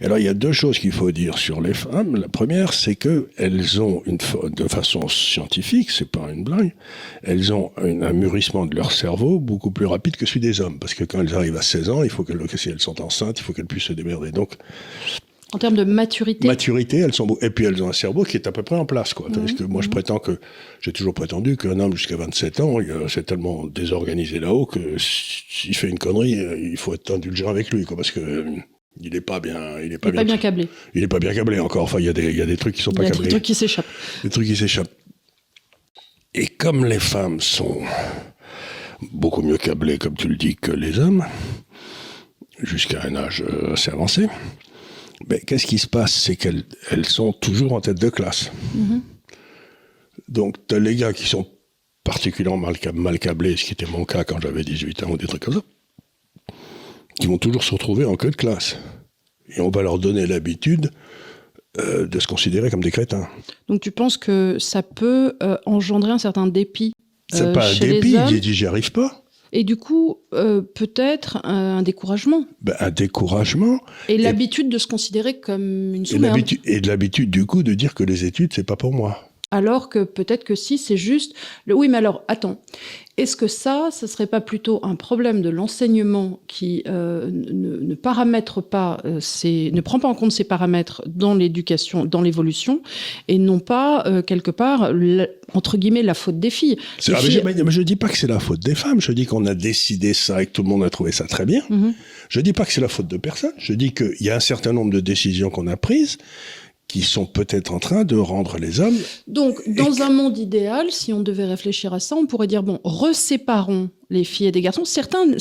Alors, il y a deux choses qu'il faut dire sur les femmes. La première, c'est qu'elles ont, de façon scientifique, c'est pas une blague, elles ont un mûrissement de leur cerveau beaucoup plus rapide que celui des hommes. Parce que quand elles arrivent à 16 ans, il faut si elles sont enceintes, il faut qu'elles puissent se démerder. Donc, en termes de maturité. Et puis elles ont un cerveau qui est à peu près en place, quoi. Tandis que moi, j'ai toujours prétendu qu'un homme jusqu'à 27 ans, c'est tellement désorganisé là-haut que s'il fait une connerie, il faut être indulgent avec lui, quoi, parce que il est pas bien câblé. Il est pas bien câblé encore. Enfin, il y a des trucs qui sont pas câblés. Il y a des trucs qui s'échappent. Des trucs qui s'échappent. Et comme les femmes sont beaucoup mieux câblées, comme tu le dis, que les hommes, jusqu'à un âge assez avancé, mais qu'est-ce qui se passe? C'est qu'elles sont toujours en tête de classe. Donc, tu as les gars qui sont particulièrement mal câblés, ce qui était mon cas quand j'avais 18 ans ou des trucs comme ça, qui vont toujours se retrouver en queue de classe. Et on va leur donner l'habitude de se considérer comme des crétins. Donc, tu penses que ça peut engendrer un certain dépit c'est pas un dépit, il dit j'y arrive pas. Et du coup, peut-être un découragement. Un découragement. Et l'habitude de se considérer comme une sous-merde. Et de l'habitude, du coup, de dire que les études, c'est pas pour moi. Alors que peut-être que si, c'est juste... Oui, mais alors, attends. Est-ce que ça serait pas plutôt un problème de l'enseignement qui ne paramètre pas, ne prend pas en compte ces paramètres dans l'éducation, dans l'évolution, et non pas, quelque part, entre guillemets, la faute des filles. Mais je dis pas que c'est la faute des femmes, je dis qu'on a décidé ça et que tout le monde a trouvé ça très bien. Je dis pas que c'est la faute de personne, je dis qu'il y a un certain nombre de décisions qu'on a prises qui sont peut-être en train de rendre les hommes... Donc, dans un monde idéal, si on devait réfléchir à ça, on pourrait dire, bon, reséparons les filles et des garçons. Certains